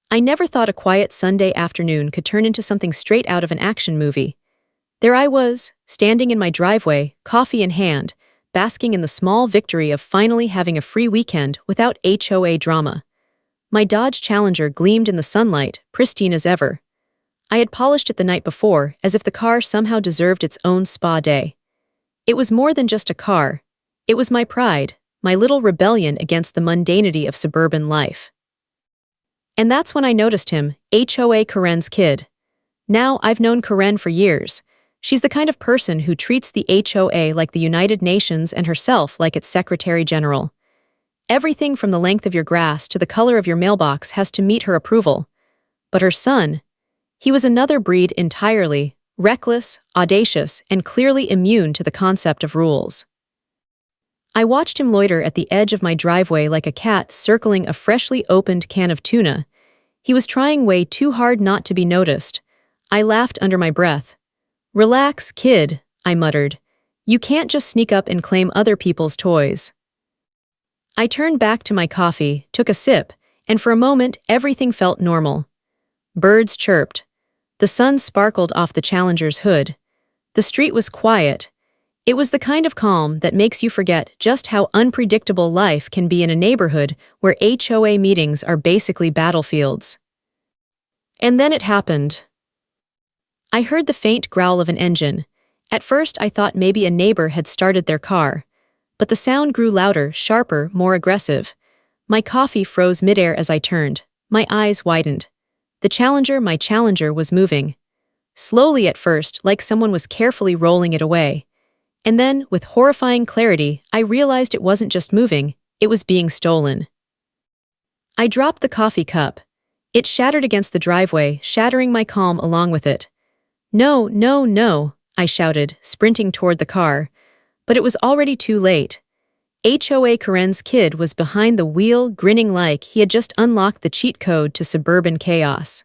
I never thought a quiet Sunday afternoon could turn into something straight out of an action movie. There I was, standing in my driveway, coffee in hand, basking in the small victory of finally having a free weekend without HOA drama. My Dodge Challenger gleamed in the sunlight, pristine as ever. I had polished it the night before, as if the car somehow deserved its own spa day. It was more than just a car. It was my pride, my little rebellion against the mundanity of suburban life. And that's when I noticed him, HOA Karen's kid. Now, I've known Karen for years. She's the kind of person who treats the HOA like the United Nations and herself like its Secretary General. Everything from the length of your grass to the color of your mailbox has to meet her approval. But her son, he was another breed entirely, reckless, audacious, and clearly immune to the concept of rules. I watched him loiter at the edge of my driveway like a cat circling a freshly opened can of tuna. He was trying way too hard not to be noticed. I laughed under my breath. "Relax, kid," I muttered. "You can't just sneak up and claim other people's toys." I turned back to my coffee, took a sip, and for a moment everything felt normal. Birds chirped. The sun sparkled off the Challenger's hood. The street was quiet. It was the kind of calm that makes you forget just how unpredictable life can be in a neighborhood where HOA meetings are basically battlefields. And then it happened. I heard the faint growl of an engine. At first I thought maybe a neighbor had started their car. But the sound grew louder, sharper, more aggressive. My coffee froze midair as I turned. My eyes widened. My Challenger was moving. Slowly at first, like someone was carefully rolling it away. And then, with horrifying clarity, I realized it wasn't just moving, it was being stolen. I dropped the coffee cup. It shattered against the driveway, shattering my calm along with it. "No, no, no," I shouted, sprinting toward the car. But it was already too late. HOA Karen's kid was behind the wheel, grinning like he had just unlocked the cheat code to suburban chaos.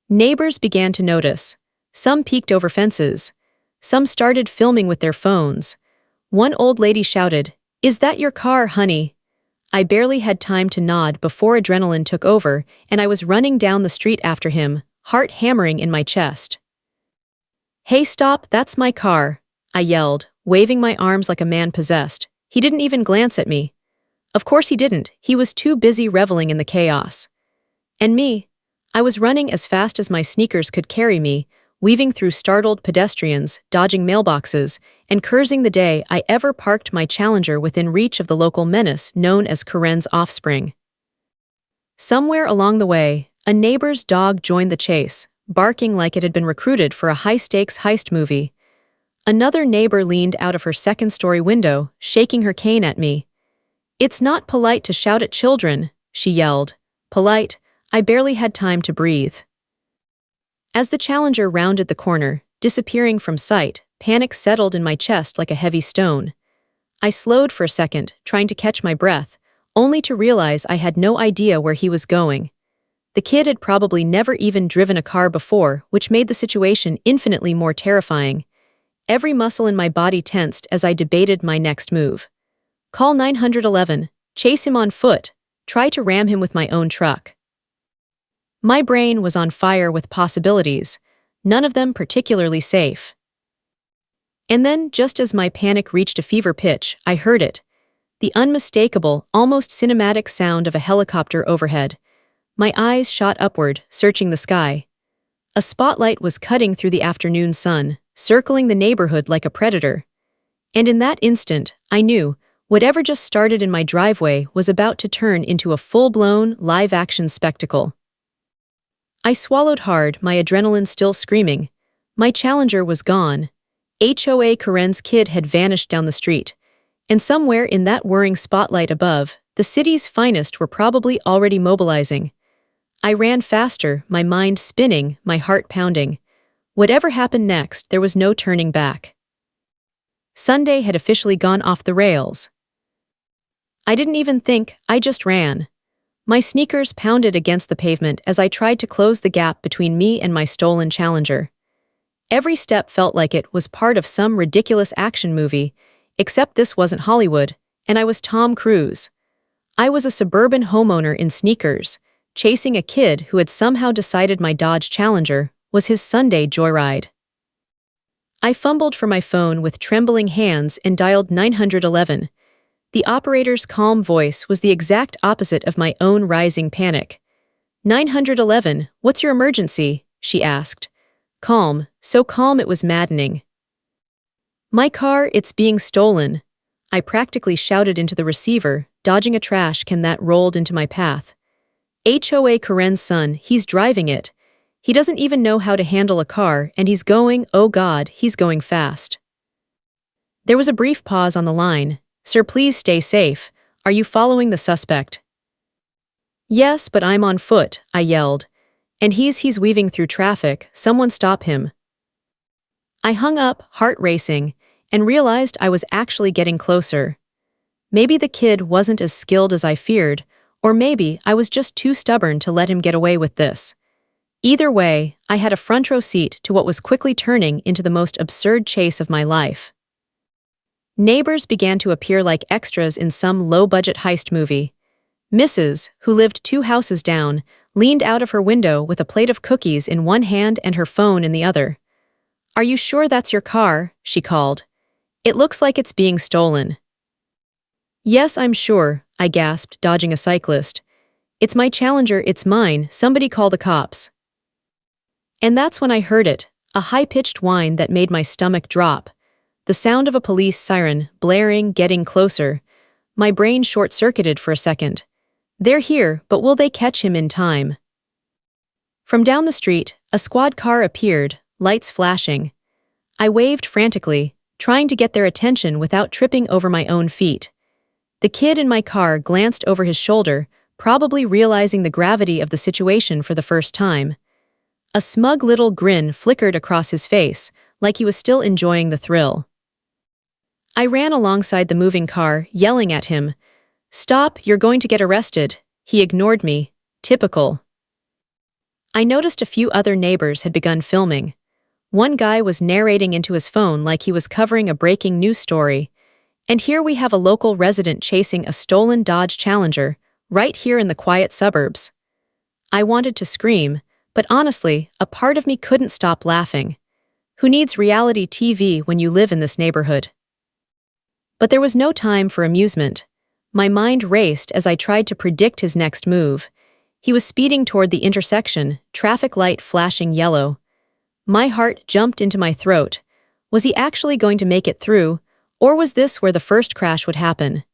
Neighbors began to notice. Some peeked over fences. Some started filming with their phones. One old lady shouted, "Is that your car, honey?" I barely had time to nod before adrenaline took over, and I was running down the street after him, heart hammering in my chest. "Hey, stop, that's my car," I yelled, waving my arms like a man possessed. He didn't even glance at me. Of course he didn't, he was too busy reveling in the chaos. And me? I was running as fast as my sneakers could carry me, weaving through startled pedestrians, dodging mailboxes, and cursing the day I ever parked my Challenger within reach of the local menace known as Karen's offspring. Somewhere along the way, a neighbor's dog joined the chase, barking like it had been recruited for a high-stakes heist movie. Another neighbor leaned out of her second-story window, shaking her cane at me. "It's not polite to shout at children," she yelled. Polite? I barely had time to breathe. As the Challenger rounded the corner, disappearing from sight, panic settled in my chest like a heavy stone. I slowed for a second, trying to catch my breath, only to realize I had no idea where he was going. The kid had probably never even driven a car before, which made the situation infinitely more terrifying. Every muscle in my body tensed as I debated my next move. Call 911, chase him on foot, try to ram him with my own truck. My brain was on fire with possibilities, none of them particularly safe. And then, just as my panic reached a fever pitch, I heard it. The unmistakable, almost cinematic sound of a helicopter overhead. My eyes shot upward, searching the sky. A spotlight was cutting through the afternoon sun, circling the neighborhood like a predator. And in that instant, I knew, whatever just started in my driveway was about to turn into a full-blown, live-action spectacle. I swallowed hard, my adrenaline still screaming. My Challenger was gone. HOA Karen's kid had vanished down the street. And somewhere in that whirring spotlight above, the city's finest were probably already mobilizing. I ran faster, my mind spinning, my heart pounding. Whatever happened next, there was no turning back. Sunday had officially gone off the rails. I didn't even think, I just ran. My sneakers pounded against the pavement as I tried to close the gap between me and my stolen Challenger. Every step felt like it was part of some ridiculous action movie, except this wasn't Hollywood, and I was Tom Cruise. I was a suburban homeowner in sneakers, chasing a kid who had somehow decided my Dodge Challenger was his Sunday joyride. I fumbled for my phone with trembling hands and dialed 911. The operator's calm voice was the exact opposite of my own rising panic. 911, what's your emergency? She asked. Calm, so calm it was maddening. My car, it's being stolen. I practically shouted into the receiver, dodging a trash can that rolled into my path. HOA Karen's son, he's driving it. He doesn't even know how to handle a car, and he's going, oh God, he's going fast. There was a brief pause on the line. Sir, please stay safe. Are you following the suspect? Yes, but I'm on foot, I yelled. And he's weaving through traffic. Someone stop him. I hung up, heart racing, and realized I was actually getting closer. Maybe the kid wasn't as skilled as I feared, or maybe I was just too stubborn to let him get away with this. Either way, I had a front row seat to what was quickly turning into the most absurd chase of my life. Neighbors began to appear like extras in some low-budget heist movie. Mrs., who lived 2 houses down, leaned out of her window with a plate of cookies in one hand and her phone in the other. Are you sure that's your car? She called. It looks like it's being stolen. Yes, I'm sure, I gasped, dodging a cyclist. It's my Challenger, it's mine, somebody call the cops. And that's when I heard it, a high-pitched whine that made my stomach drop. The sound of a police siren, blaring, getting closer. My brain short-circuited for a second. They're here, but will they catch him in time? From down the street, a squad car appeared, lights flashing. I waved frantically, trying to get their attention without tripping over my own feet. The kid in my car glanced over his shoulder, probably realizing the gravity of the situation for the first time. A smug little grin flickered across his face, like he was still enjoying the thrill. I ran alongside the moving car, yelling at him. Stop, you're going to get arrested. He ignored me. Typical. I noticed a few other neighbors had begun filming. One guy was narrating into his phone like he was covering a breaking news story. And here we have a local resident chasing a stolen Dodge Challenger, right here in the quiet suburbs. I wanted to scream, but honestly, a part of me couldn't stop laughing. Who needs reality TV when you live in this neighborhood? But there was no time for amusement. My mind raced as I tried to predict his next move. He was speeding toward the intersection, traffic light flashing yellow. My heart jumped into my throat. Was he actually going to make it through, or was this where the first crash would happen?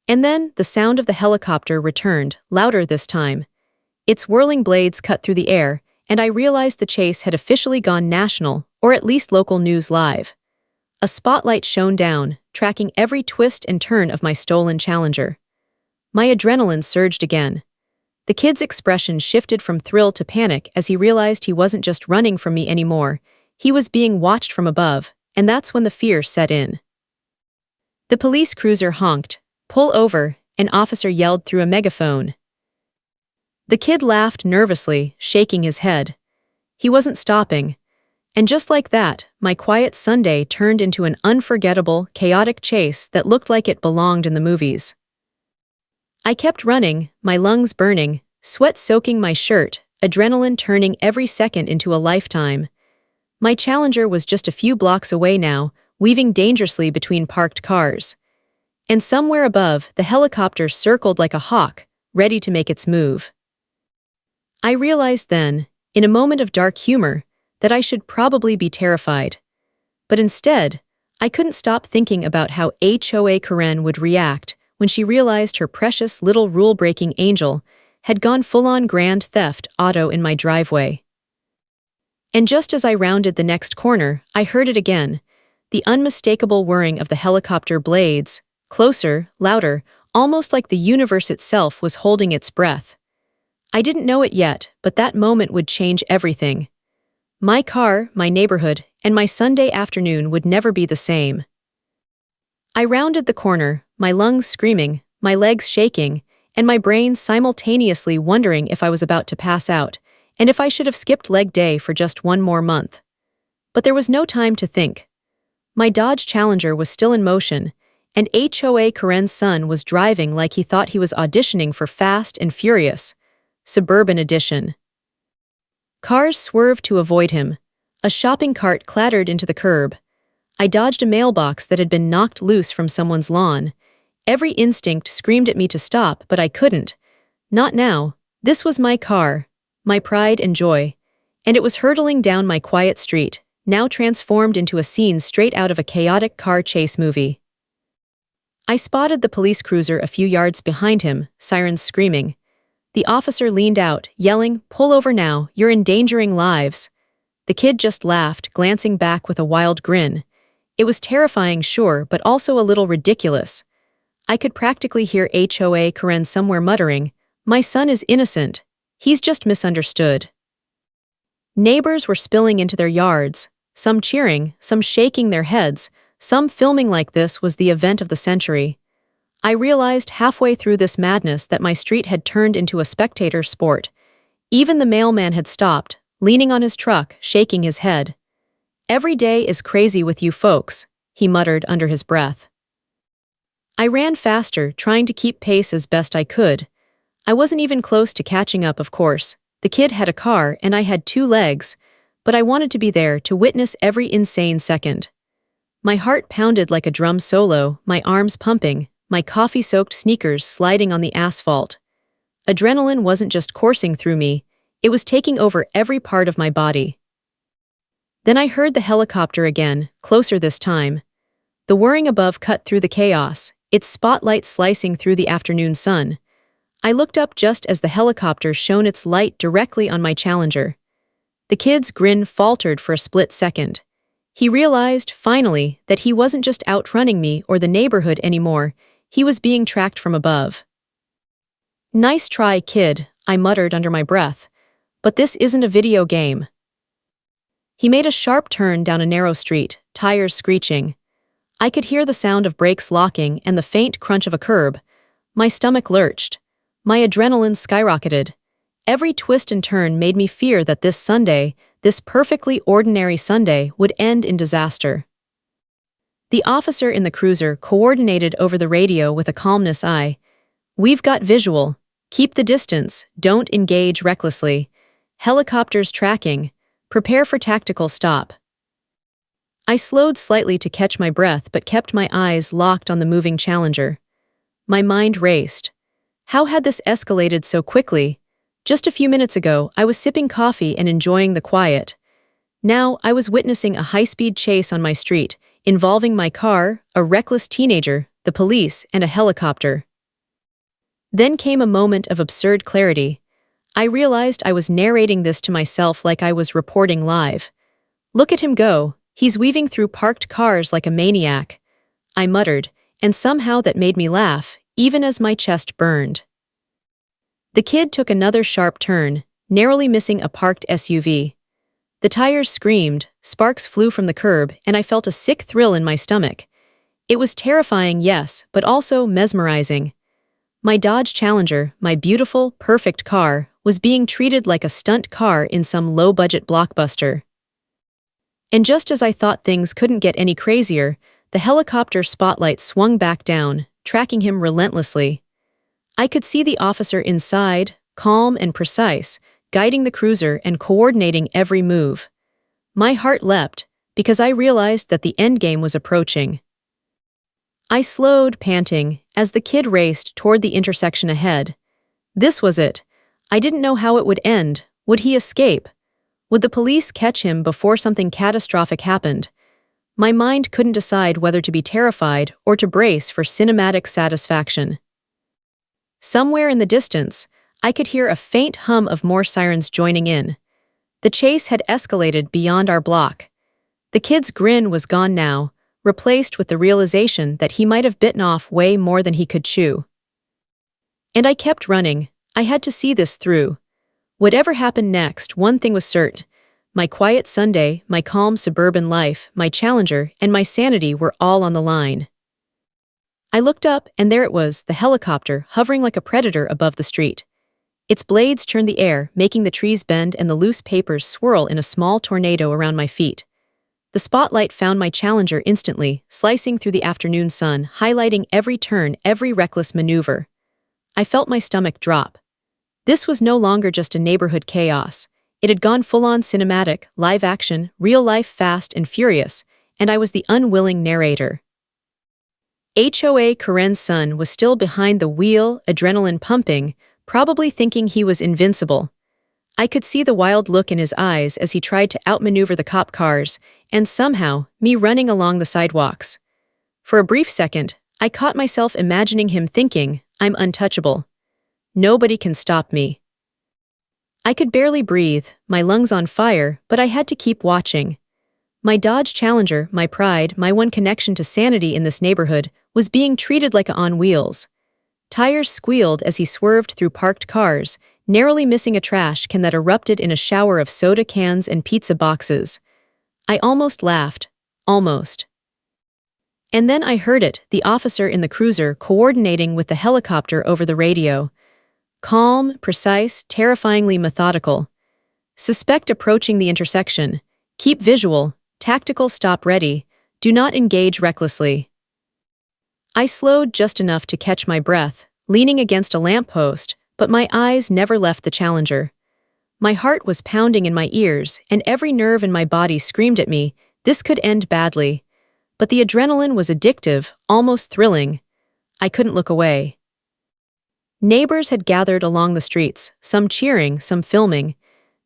And then the sound of the helicopter returned, louder this time. Its whirling blades cut through the air, and I realized the chase had officially gone national, or at least local news live. A spotlight shone down, tracking every twist and turn of my stolen Challenger. My adrenaline surged again. The kid's expression shifted from thrill to panic as he realized he wasn't just running from me anymore, he was being watched from above, and that's when the fear set in. The police cruiser honked. Pull over, an officer yelled through a megaphone. The kid laughed nervously, shaking his head. He wasn't stopping. And just like that, my quiet Sunday turned into an unforgettable, chaotic chase that looked like it belonged in the movies. I kept running, my lungs burning, sweat soaking my shirt, adrenaline turning every second into a lifetime. My Challenger was just a few blocks away now, weaving dangerously between parked cars. And somewhere above, the helicopter circled like a hawk, ready to make its move. I realized then, in a moment of dark humor, that I should probably be terrified. But instead, I couldn't stop thinking about how HOA Karen would react when she realized her precious little rule-breaking angel had gone full-on grand theft auto in my driveway. And just as I rounded the next corner, I heard it again, the unmistakable whirring of the helicopter blades, closer, louder, almost like the universe itself was holding its breath. I didn't know it yet, but that moment would change everything. My car, my neighborhood, and my Sunday afternoon would never be the same. I rounded the corner, my lungs screaming, my legs shaking, and my brain simultaneously wondering if I was about to pass out, and if I should have skipped leg day for just one more month. But there was no time to think. My Dodge Challenger was still in motion, and HOA Karen's son was driving like he thought he was auditioning for Fast and Furious. Suburban Edition. Cars swerved to avoid him. A shopping cart clattered into the curb. I dodged a mailbox that had been knocked loose from someone's lawn. Every instinct screamed at me to stop, but I couldn't. Not now. This was my car, my pride and joy. And it was hurtling down my quiet street, now transformed into a scene straight out of a chaotic car chase movie. I spotted the police cruiser a few yards behind him, sirens screaming. The officer leaned out, yelling, "Pull over now, you're endangering lives." The kid just laughed, glancing back with a wild grin. It was terrifying, sure, but also a little ridiculous. I could practically hear HOA Karen somewhere muttering, "My son is innocent. He's just misunderstood." Neighbors were spilling into their yards, some cheering, some shaking their heads, some filming like this was the event of the century. I realized halfway through this madness that my street had turned into a spectator sport. Even the mailman had stopped, leaning on his truck, shaking his head. "Every day is crazy with you folks," he muttered under his breath. I ran faster, trying to keep pace as best I could. I wasn't even close to catching up, of course. The kid had a car and I had 2 legs, but I wanted to be there to witness every insane second. My heart pounded like a drum solo, my arms pumping, my coffee-soaked sneakers sliding on the asphalt. Adrenaline wasn't just coursing through me, it was taking over every part of my body. Then I heard the helicopter again, closer this time. The whirring above cut through the chaos, its spotlight slicing through the afternoon sun. I looked up just as the helicopter shone its light directly on my Challenger. The kid's grin faltered for a split second. He realized, finally, that he wasn't just outrunning me or the neighborhood anymore, he was being tracked from above. "Nice try, kid," I muttered under my breath. "But this isn't a video game." He made a sharp turn down a narrow street, tires screeching. I could hear the sound of brakes locking and the faint crunch of a curb. My stomach lurched. My adrenaline skyrocketed. Every twist and turn made me fear that this Sunday, this perfectly ordinary Sunday, would end in disaster. The officer in the cruiser coordinated over the radio with a calmness "We've got visual. Keep the distance. Don't engage recklessly. Helicopters tracking. Prepare for tactical stop." I slowed slightly to catch my breath but kept my eyes locked on the moving Challenger. My mind raced. How had this escalated so quickly? Just a few minutes ago, I was sipping coffee and enjoying the quiet. Now, I was witnessing a high-speed chase on my street, involving my car, a reckless teenager, the police, and a helicopter. Then came a moment of absurd clarity. I realized I was narrating this to myself like I was reporting live. "Look at him go. He's weaving through parked cars like a maniac," I muttered, and somehow that made me laugh, even as my chest burned. The kid took another sharp turn, narrowly missing a parked SUV. The tires screamed, sparks flew from the curb, and I felt a sick thrill in my stomach. It was terrifying, yes, but also mesmerizing. My Dodge Challenger, my beautiful, perfect car, was being treated like a stunt car in some low-budget blockbuster. And just as I thought things couldn't get any crazier, the helicopter spotlight swung back down, tracking him relentlessly. I could see the officer inside, calm and precise, guiding the cruiser and coordinating every move. My heart leapt, because I realized that the endgame was approaching. I slowed, panting, as the kid raced toward the intersection ahead. This was it. I didn't know how it would end. Would he escape? Would the police catch him before something catastrophic happened? My mind couldn't decide whether to be terrified or to brace for cinematic satisfaction. Somewhere in the distance, I could hear a faint hum of more sirens joining in. The chase had escalated beyond our block. The kid's grin was gone now, replaced with the realization that he might have bitten off way more than he could chew. And I kept running. I had to see this through. Whatever happened next, one thing was certain. My quiet Sunday, my calm suburban life, my Challenger, and my sanity were all on the line. I looked up, and there it was, the helicopter, hovering like a predator above the street. Its blades churned the air, making the trees bend and the loose papers swirl in a small tornado around my feet. The spotlight found my Challenger instantly, slicing through the afternoon sun, highlighting every turn, every reckless maneuver. I felt my stomach drop. This was no longer just a neighborhood chaos. It had gone full-on cinematic, live action, real life, fast and furious, and I was the unwilling narrator. HOA Karen's son was still behind the wheel, adrenaline pumping, probably thinking he was invincible. I could see the wild look in his eyes as he tried to outmaneuver the cop cars, and somehow, me running along the sidewalks. For a brief second, I caught myself imagining him thinking, I'm untouchable. Nobody can stop me. I could barely breathe, my lungs on fire, but I had to keep watching. My Dodge Challenger, my pride, my one connection to sanity in this neighborhood, was being treated like on wheels. Tires squealed as he swerved through parked cars, narrowly missing a trash can that erupted in a shower of soda cans and pizza boxes. I almost laughed. Almost. And then I heard it, the officer in the cruiser coordinating with the helicopter over the radio. Calm, precise, terrifyingly methodical. Suspect approaching the intersection. Keep visual, tactical, stop ready. Do not engage recklessly. I slowed just enough to catch my breath, leaning against a lamppost, but my eyes never left the Challenger. My heart was pounding in my ears, and every nerve in my body screamed at me, this could end badly. But the adrenaline was addictive, almost thrilling. I couldn't look away. Neighbors had gathered along the streets, some cheering, some filming.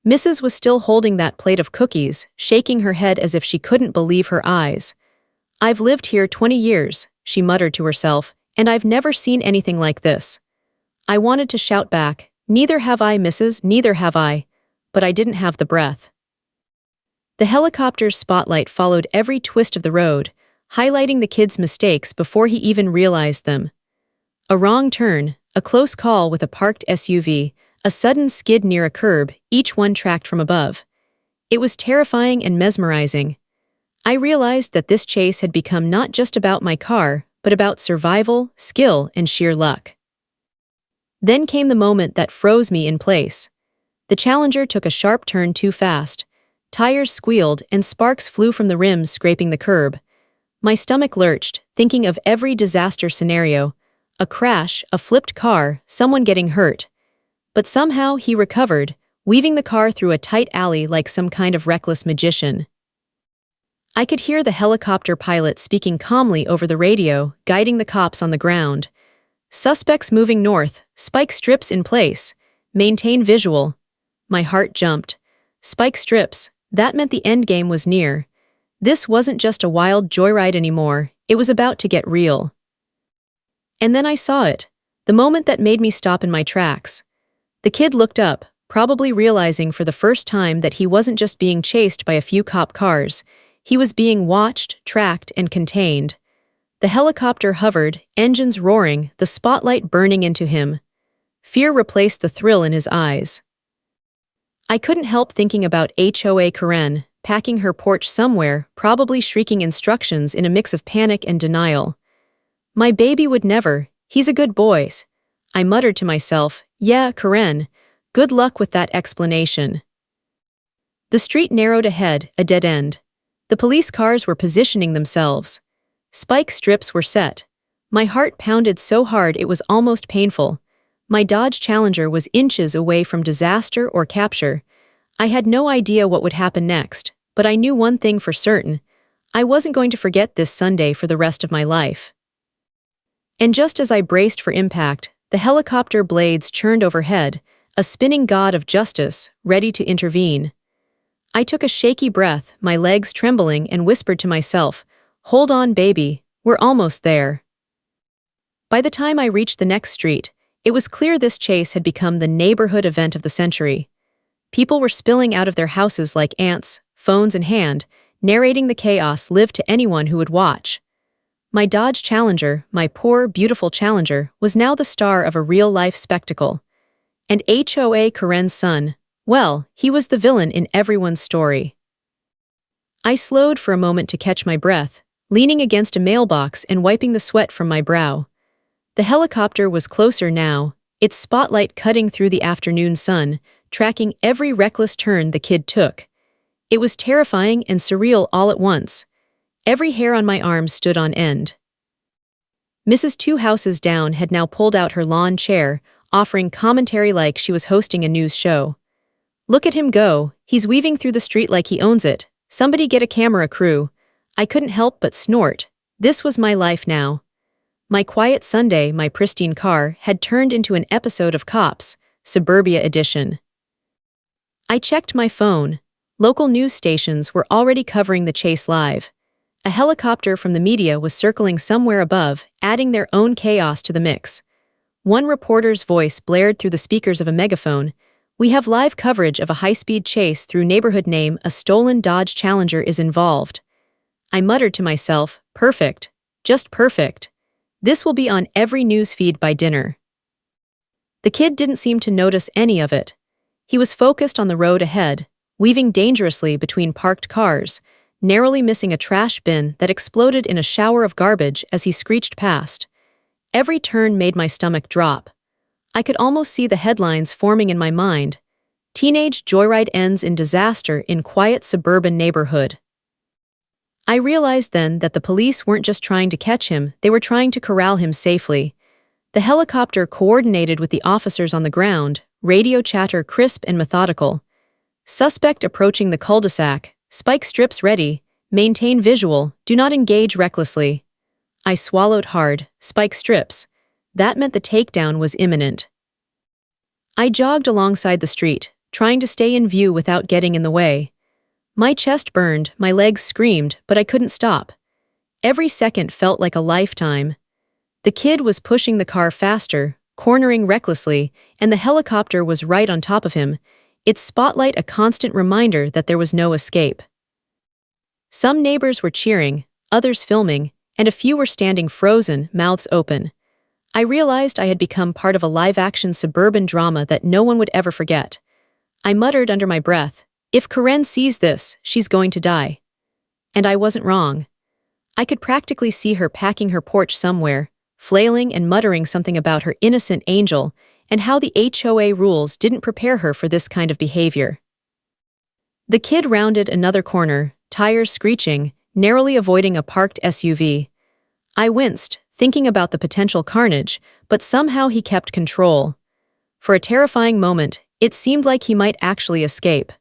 Mrs. was still holding that plate of cookies, shaking her head as if she couldn't believe her eyes. I've lived here 20 years, she muttered to herself, and I've never seen anything like this. I wanted to shout back, neither have I, Mrs., neither have I, but I didn't have the breath. The helicopter's spotlight followed every twist of the road, highlighting the kid's mistakes before he even realized them. A wrong turn, a close call with a parked SUV, a sudden skid near a curb, each one tracked from above. It was terrifying and mesmerizing. I realized that this chase had become not just about my car, but about survival, skill, and sheer luck. Then came the moment that froze me in place. The Challenger took a sharp turn too fast. Tires squealed and sparks flew from the rims, scraping the curb. My stomach lurched, thinking of every disaster scenario. A crash, a flipped car, someone getting hurt. But somehow he recovered, weaving the car through a tight alley like some kind of reckless magician. I could hear the helicopter pilot speaking calmly over the radio, guiding the cops on the ground. Suspects moving north, spike strips in place. Maintain visual. My heart jumped. Spike strips, that meant the endgame was near. This wasn't just a wild joyride anymore, it was about to get real. And then I saw it, the moment that made me stop in my tracks. The kid looked up, probably realizing for the first time that he wasn't just being chased by a few cop cars. He was being watched, tracked, and contained. The helicopter hovered, engines roaring, the spotlight burning into him. Fear replaced the thrill in his eyes. I couldn't help thinking about HOA Karen, packing her porch somewhere, probably shrieking instructions in a mix of panic and denial. My baby would never, he's a good boy. I muttered to myself, yeah, Karen, good luck with that explanation. The street narrowed ahead, a dead end. The police cars were positioning themselves. Spike strips were set. My heart pounded so hard it was almost painful. My Dodge Challenger was inches away from disaster or capture. I had no idea what would happen next, but I knew one thing for certain. I wasn't going to forget this Sunday for the rest of my life. And just as I braced for impact, the helicopter blades churned overhead, a spinning god of justice, ready to intervene. I took a shaky breath, my legs trembling, and whispered to myself, hold on, baby, we're almost there. By the time I reached the next street, it was clear this chase had become the neighborhood event of the century. People were spilling out of their houses like ants, phones in hand, narrating the chaos lived to anyone who would watch. My Dodge Challenger, my poor, beautiful Challenger, was now the star of a real-life spectacle. And HOA Karen's son, well, he was the villain in everyone's story. I slowed for a moment to catch my breath, leaning against a mailbox and wiping the sweat from my brow. The helicopter was closer now, its spotlight cutting through the afternoon sun, tracking every reckless turn the kid took. It was terrifying and surreal all at once. Every hair on my arm stood on end. Mrs. Two Houses Down had now pulled out her lawn chair, offering commentary like she was hosting a news show. "Look at him go, he's weaving through the street like he owns it. Somebody get a camera crew." I couldn't help but snort. This was my life now. My quiet Sunday, my pristine car, had turned into an episode of Cops, Suburbia edition. I checked my phone. Local news stations were already covering the chase live. A helicopter from the media was circling somewhere above, adding their own chaos to the mix. One reporter's voice blared through the speakers of a megaphone. "We have live coverage of a high-speed chase through neighborhood name. A stolen Dodge Challenger is involved." I muttered to myself, "Perfect. Just perfect. This will be on every news feed by dinner." The kid didn't seem to notice any of it. He was focused on the road ahead, weaving dangerously between parked cars, narrowly missing a trash bin that exploded in a shower of garbage as he screeched past. Every turn made my stomach drop. I could almost see the headlines forming in my mind. "Teenage joyride ends in disaster in quiet suburban neighborhood." I realized then that the police weren't just trying to catch him, they were trying to corral him safely. The helicopter coordinated with the officers on the ground, radio chatter crisp and methodical. "Suspect approaching the cul-de-sac, spike strips ready, maintain visual, do not engage recklessly." I swallowed hard. Spike strips. That meant the takedown was imminent. I jogged alongside the street, trying to stay in view without getting in the way. My chest burned, my legs screamed, but I couldn't stop. Every second felt like a lifetime. The kid was pushing the car faster, cornering recklessly, and the helicopter was right on top of him, its spotlight a constant reminder that there was no escape. Some neighbors were cheering, others filming, and a few were standing frozen, mouths open. I realized I had become part of a live-action suburban drama that no one would ever forget. I muttered under my breath, "If Karen sees this, she's going to die." And I wasn't wrong. I could practically see her packing her porch somewhere, flailing and muttering something about her innocent angel and how the HOA rules didn't prepare her for this kind of behavior. The kid rounded another corner, tires screeching, narrowly avoiding a parked SUV. I winced, thinking about the potential carnage, but somehow he kept control. For a terrifying moment, it seemed like he might actually escape.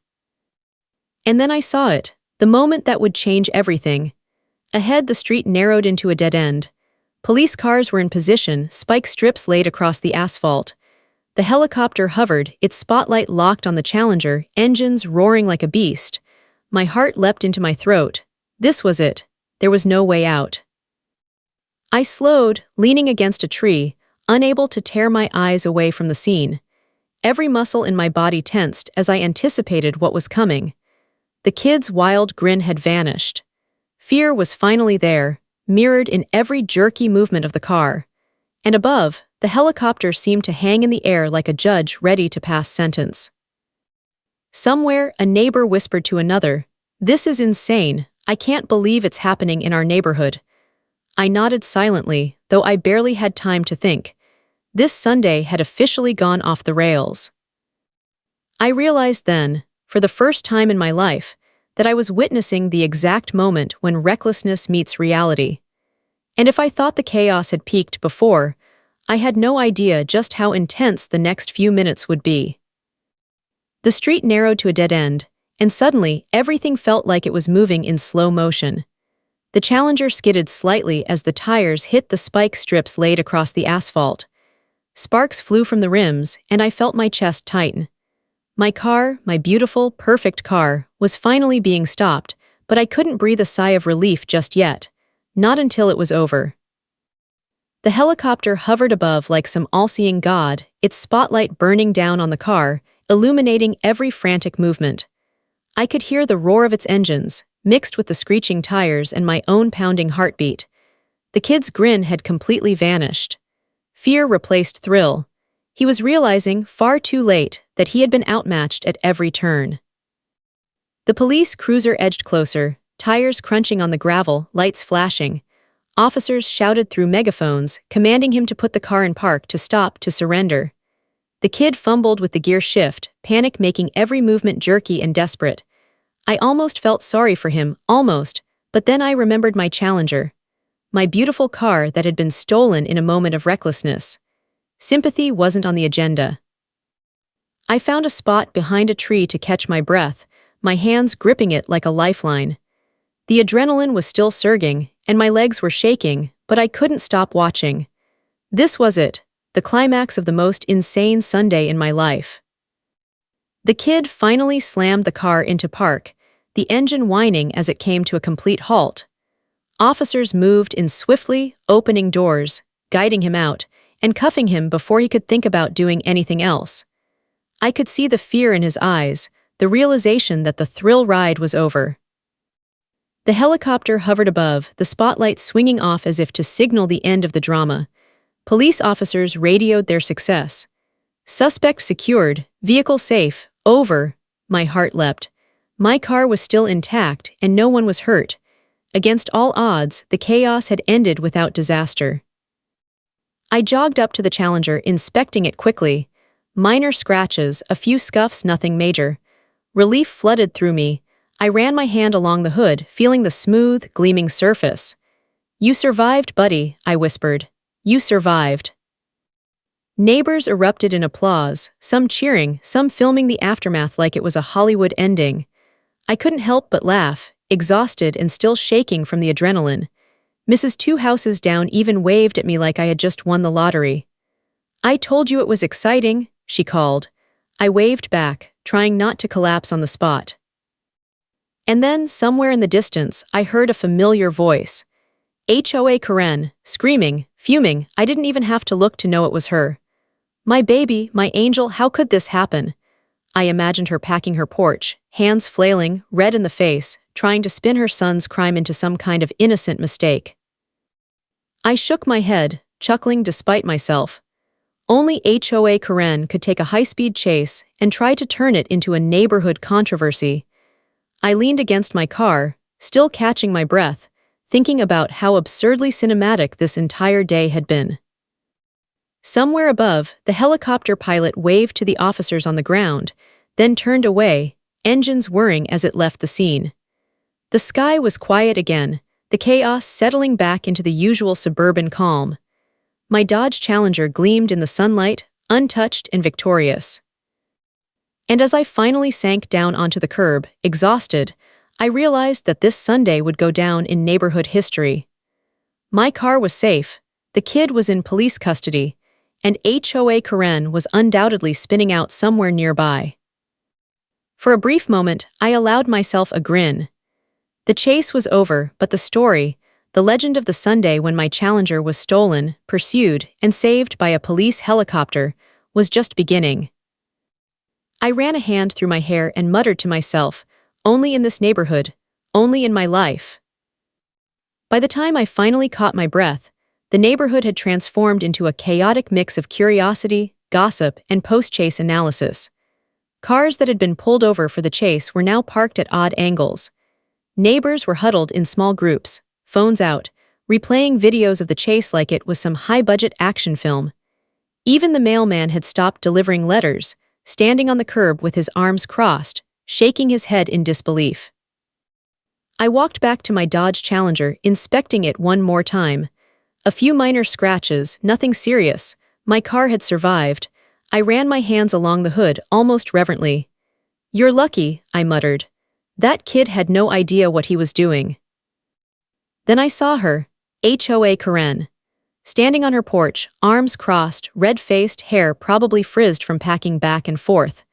And then I saw it, the moment that would change everything. Ahead, the street narrowed into a dead end. Police cars were in position, spike strips laid across the asphalt. The helicopter hovered, its spotlight locked on the Challenger, engines roaring like a beast. My heart leapt into my throat. This was it. There was no way out. I slowed, leaning against a tree, unable to tear my eyes away from the scene. Every muscle in my body tensed as I anticipated what was coming. The kid's wild grin had vanished. Fear was finally there, mirrored in every jerky movement of the car. And above, the helicopter seemed to hang in the air like a judge ready to pass sentence. Somewhere, a neighbor whispered to another, "This is insane. I can't believe it's happening in our neighborhood." I nodded silently, though I barely had time to think. This Sunday had officially gone off the rails. I realized then, for the first time in my life, that I was witnessing the exact moment when recklessness meets reality. And if I thought the chaos had peaked before, I had no idea just how intense the next few minutes would be. The street narrowed to a dead end, and suddenly everything felt like it was moving in slow motion. The Challenger skidded slightly as the tires hit the spike strips laid across the asphalt. Sparks flew from the rims, and I felt my chest tighten. My car, my beautiful, perfect car, was finally being stopped, but I couldn't breathe a sigh of relief just yet. Not until it was over. The helicopter hovered above like some all-seeing god, its spotlight burning down on the car, illuminating every frantic movement. I could hear the roar of its engines, mixed with the screeching tires and my own pounding heartbeat. The kid's grin had completely vanished. Fear replaced thrill. He was realizing, far too late, that he had been outmatched at every turn. The police cruiser edged closer, tires crunching on the gravel, lights flashing. Officers shouted through megaphones, commanding him to put the car in park, to stop, to surrender. The kid fumbled with the gear shift, panic making every movement jerky and desperate. I almost felt sorry for him, almost, but then I remembered my Challenger. My beautiful car that had been stolen in a moment of recklessness. Sympathy wasn't on the agenda. I found a spot behind a tree to catch my breath, my hands gripping it like a lifeline. The adrenaline was still surging, and my legs were shaking, but I couldn't stop watching. This was it, the climax of the most insane Sunday in my life. The kid finally slammed the car into park, the engine whining as it came to a complete halt. Officers moved in swiftly, opening doors, guiding him out, and cuffing him before he could think about doing anything else. I could see the fear in his eyes, the realization that the thrill ride was over. The helicopter hovered above, the spotlight swinging off as if to signal the end of the drama. Police officers radioed their success. Suspect secured, vehicle safe, over. My heart leapt. My car was still intact, and no one was hurt. Against all odds, the chaos had ended without disaster. I jogged up to the Challenger, inspecting it quickly. Minor scratches, a few scuffs, nothing major. Relief flooded through me. I ran my hand along the hood, feeling the smooth, gleaming surface. "You survived, buddy," I whispered. "You survived." Neighbors erupted in applause, some cheering, some filming the aftermath like it was a Hollywood ending. I couldn't help but laugh, exhausted and still shaking from the adrenaline. Mrs. Two Houses Down even waved at me like I had just won the lottery. "I told you it was exciting," she called. I waved back, trying not to collapse on the spot. And then, somewhere in the distance, I heard a familiar voice. HOA Karen, screaming, fuming. I didn't even have to look to know it was her. "My baby, my angel, how could this happen?" I imagined her packing her porch, hands flailing, red in the face, trying to spin her son's crime into some kind of innocent mistake. I shook my head, chuckling despite myself. Only HOA Karen could take a high-speed chase and try to turn it into a neighborhood controversy. I leaned against my car, still catching my breath, thinking about how absurdly cinematic this entire day had been. Somewhere above, the helicopter pilot waved to the officers on the ground, then turned away, engines whirring as it left the scene. The sky was quiet again, the chaos settling back into the usual suburban calm. My Dodge Challenger gleamed in the sunlight, untouched and victorious. And as I finally sank down onto the curb, exhausted, I realized that this Sunday would go down in neighborhood history. My car was safe, the kid was in police custody, and HOA Karen was undoubtedly spinning out somewhere nearby. For a brief moment, I allowed myself a grin. The chase was over, but the story, the legend of the Sunday when my Challenger was stolen, pursued, and saved by a police helicopter, was just beginning. I ran a hand through my hair and muttered to myself, "Only in this neighborhood, only in my life." By the time I finally caught my breath, the neighborhood had transformed into a chaotic mix of curiosity, gossip, and post-chase analysis. Cars that had been pulled over for the chase were now parked at odd angles. Neighbors were huddled in small groups, phones out, replaying videos of the chase like it was some high-budget action film. Even the mailman had stopped delivering letters, standing on the curb with his arms crossed, shaking his head in disbelief. I walked back to my Dodge Challenger, inspecting it one more time. A few minor scratches, nothing serious. My car had survived. I ran my hands along the hood, almost reverently. "You're lucky," I muttered. That kid had no idea what he was doing. Then I saw her, HOA Karen. Standing on her porch, arms crossed, red-faced, hair probably frizzed from packing back and forth.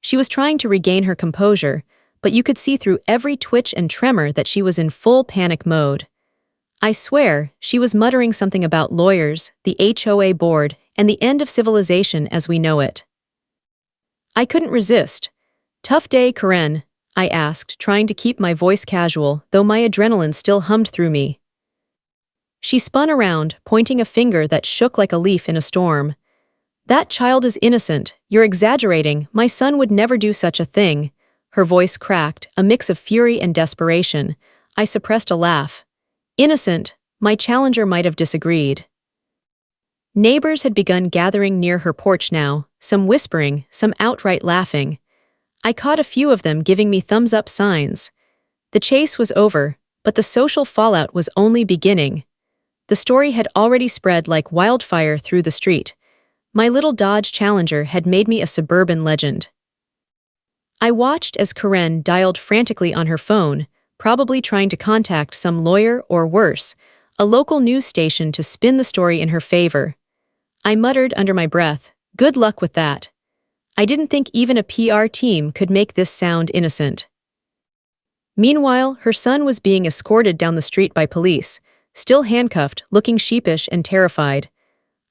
She was trying to regain her composure, but you could see through every twitch and tremor that she was in full panic mode. I swear, she was muttering something about lawyers, the HOA board, and the end of civilization as we know it. I couldn't resist. "Tough day, Karen?" I asked, trying to keep my voice casual, though my adrenaline still hummed through me. She spun around, pointing a finger that shook like a leaf in a storm. "That child is innocent. You're exaggerating. My son would never do such a thing." Her voice cracked, a mix of fury and desperation. I suppressed a laugh. "Innocent?" My Challenger might have disagreed. Neighbors had begun gathering near her porch now, some whispering, some outright laughing. I caught a few of them giving me thumbs-up signs. The chase was over, but the social fallout was only beginning. The story had already spread like wildfire through the street. My little Dodge Challenger had made me a suburban legend. I watched as Karen dialed frantically on her phone, probably trying to contact some lawyer or worse, a local news station to spin the story in her favor. I muttered under my breath, "Good luck with that." I didn't think even a PR team could make this sound innocent. Meanwhile, her son was being escorted down the street by police, still handcuffed, looking sheepish and terrified.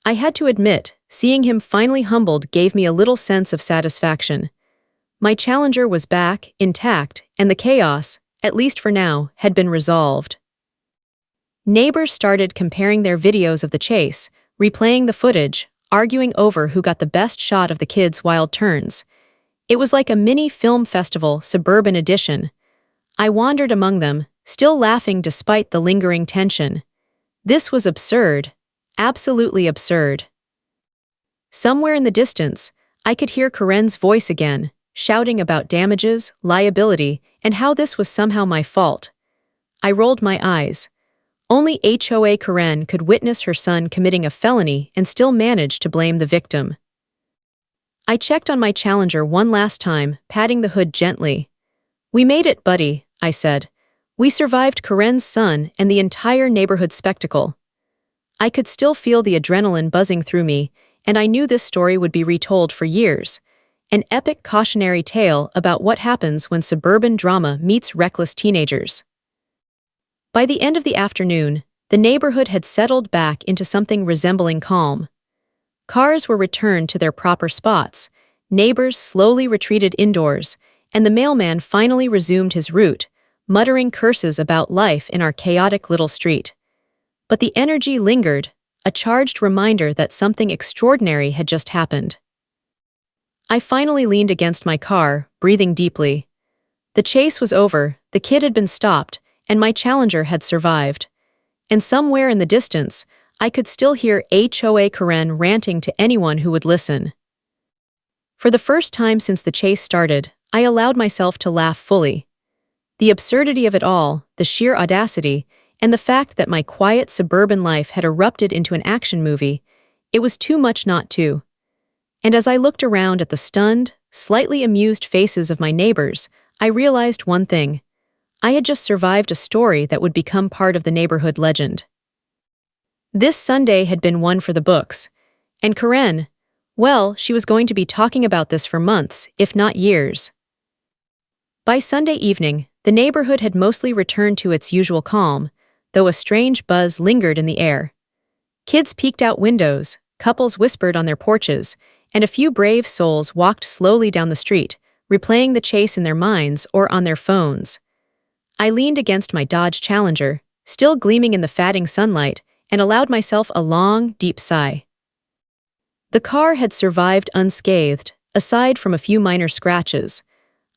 I had to admit, seeing him finally humbled gave me a little sense of satisfaction. My Challenger was back, intact, and the chaos, at least for now, had been resolved. Neighbors started comparing their videos of the chase, replaying the footage, arguing over who got the best shot of the kids' wild turns. It was like a mini film festival, suburban edition. I wandered among them, still laughing despite the lingering tension. This was absurd. Absolutely absurd. Somewhere in the distance, I could hear Karen's voice again, shouting about damages, liability, and how this was somehow my fault. I rolled my eyes. Only HOA Karen could witness her son committing a felony and still manage to blame the victim. I checked on my Challenger one last time, patting the hood gently. "We made it, buddy," I said. "We survived Karen's son and the entire neighborhood spectacle." I could still feel the adrenaline buzzing through me, and I knew this story would be retold for years. An epic cautionary tale about what happens when suburban drama meets reckless teenagers. By the end of the afternoon, the neighborhood had settled back into something resembling calm. Cars were returned to their proper spots, neighbors slowly retreated indoors, and the mailman finally resumed his route, muttering curses about life in our chaotic little street. But the energy lingered, a charged reminder that something extraordinary had just happened. I finally leaned against my car, breathing deeply. The chase was over, the kid had been stopped, and my Challenger had survived. And somewhere in the distance, I could still hear HOA Karen ranting to anyone who would listen. For the first time since the chase started, I allowed myself to laugh fully. The absurdity of it all, the sheer audacity, and the fact that my quiet suburban life had erupted into an action movie, it was too much not to. And as I looked around at the stunned, slightly amused faces of my neighbors, I realized one thing. I had just survived a story that would become part of the neighborhood legend. This Sunday had been one for the books. And Karen, well, she was going to be talking about this for months, if not years. By Sunday evening, the neighborhood had mostly returned to its usual calm, though a strange buzz lingered in the air. Kids peeked out windows, couples whispered on their porches, and a few brave souls walked slowly down the street, replaying the chase in their minds or on their phones. I leaned against my Dodge Challenger, still gleaming in the fading sunlight, and allowed myself a long, deep sigh. The car had survived unscathed, aside from a few minor scratches.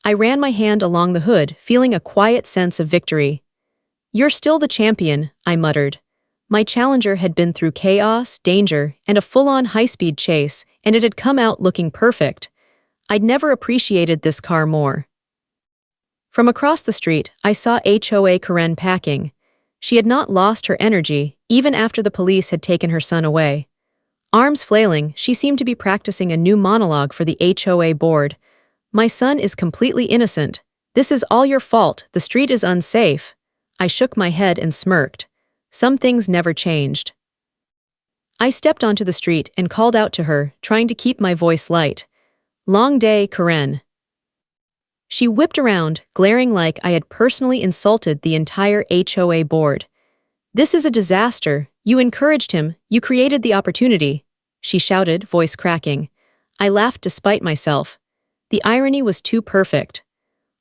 I ran my hand along the hood, feeling a quiet sense of victory. "You're still the champion," I muttered. My Challenger had been through chaos, danger, and a full-on high-speed chase, and it had come out looking perfect. I'd never appreciated this car more. From across the street, I saw HOA Karen packing. She had not lost her energy, even after the police had taken her son away. Arms flailing, she seemed to be practicing a new monologue for the HOA board. "My son is completely innocent. This is all your fault. The street is unsafe." I shook my head and smirked. Some things never changed. I stepped onto the street and called out to her, trying to keep my voice light. "Long day, Karen." She whipped around, glaring like I had personally insulted the entire HOA board. "This is a disaster. You encouraged him. You created the opportunity," she shouted, voice cracking. I laughed despite myself. The irony was too perfect.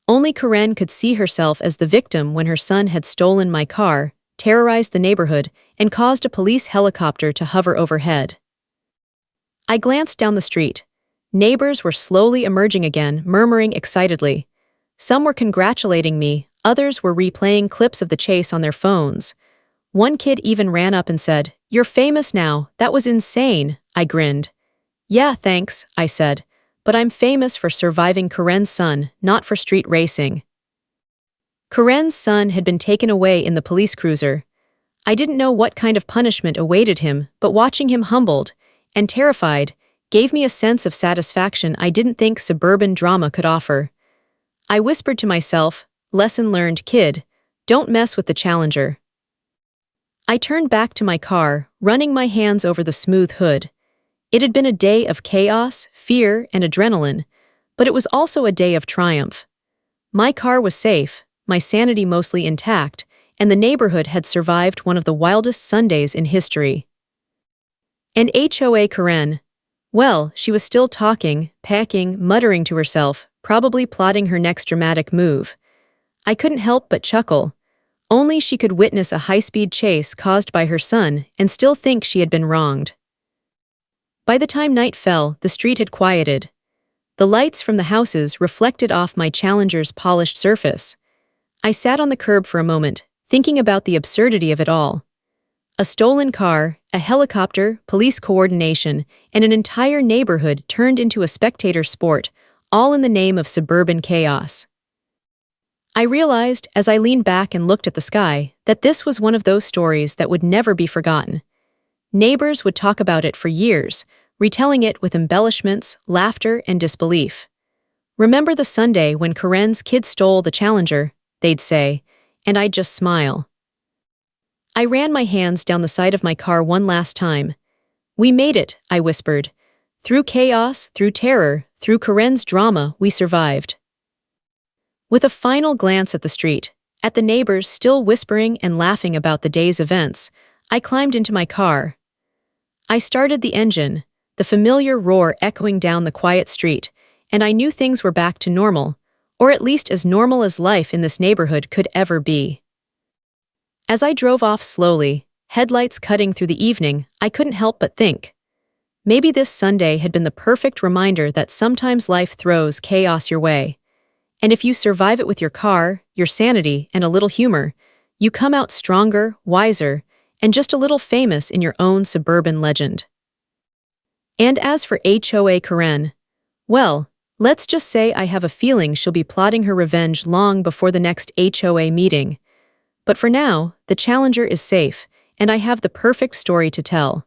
Only Karen could see herself as the victim when her son had stolen my car, terrorized the neighborhood, and caused a police helicopter to hover overhead. I glanced down the street. Neighbors were slowly emerging again, murmuring excitedly. Some were congratulating me, others were replaying clips of the chase on their phones. One kid even ran up and said, "You're famous now, that was insane," I grinned. "Yeah, thanks," I said, "but I'm famous for surviving Karen's son, not for street racing." Karen's son had been taken away in the police cruiser. I didn't know what kind of punishment awaited him, but watching him humbled and terrified gave me a sense of satisfaction I didn't think suburban drama could offer. I whispered to myself, "Lesson learned, kid. Don't mess with the Challenger." I turned back to my car, running my hands over the smooth hood. It had been a day of chaos, fear, and adrenaline, but it was also a day of triumph. My car was safe, my sanity mostly intact, and the neighborhood had survived one of the wildest Sundays in history. And HOA Karen, well, she was still talking, packing, muttering to herself, probably plotting her next dramatic move. I couldn't help but chuckle. Only she could witness a high-speed chase caused by her son and still think she had been wronged. By the time night fell, the street had quieted. The lights from the houses reflected off my Challenger's polished surface. I sat on the curb for a moment, thinking about the absurdity of it all. A stolen car, a helicopter, police coordination, and an entire neighborhood turned into a spectator sport, all in the name of suburban chaos. I realized, as I leaned back and looked at the sky, that this was one of those stories that would never be forgotten. Neighbors would talk about it for years, retelling it with embellishments, laughter, and disbelief. "Remember the Sunday when Karen's kid stole the Challenger?" they'd say, and I'd just smile. I ran my hands down the side of my car one last time. "We made it," I whispered. "Through chaos, through terror, through Karen's drama, we survived." With a final glance at the street, at the neighbors still whispering and laughing about the day's events, I climbed into my car. I started the engine, the familiar roar echoing down the quiet street, and I knew things were back to normal, or at least as normal as life in this neighborhood could ever be. As I drove off slowly, headlights cutting through the evening, I couldn't help but think. Maybe this Sunday had been the perfect reminder that sometimes life throws chaos your way. And if you survive it with your car, your sanity, and a little humor, you come out stronger, wiser, and just a little famous in your own suburban legend. And as for HOA Karen, well, let's just say I have a feeling she'll be plotting her revenge long before the next HOA meeting. But for now, the Challenger is safe, and I have the perfect story to tell.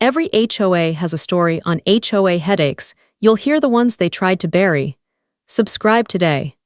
Every HOA has a story on HOA headaches. You'll hear the ones they tried to bury. Subscribe today.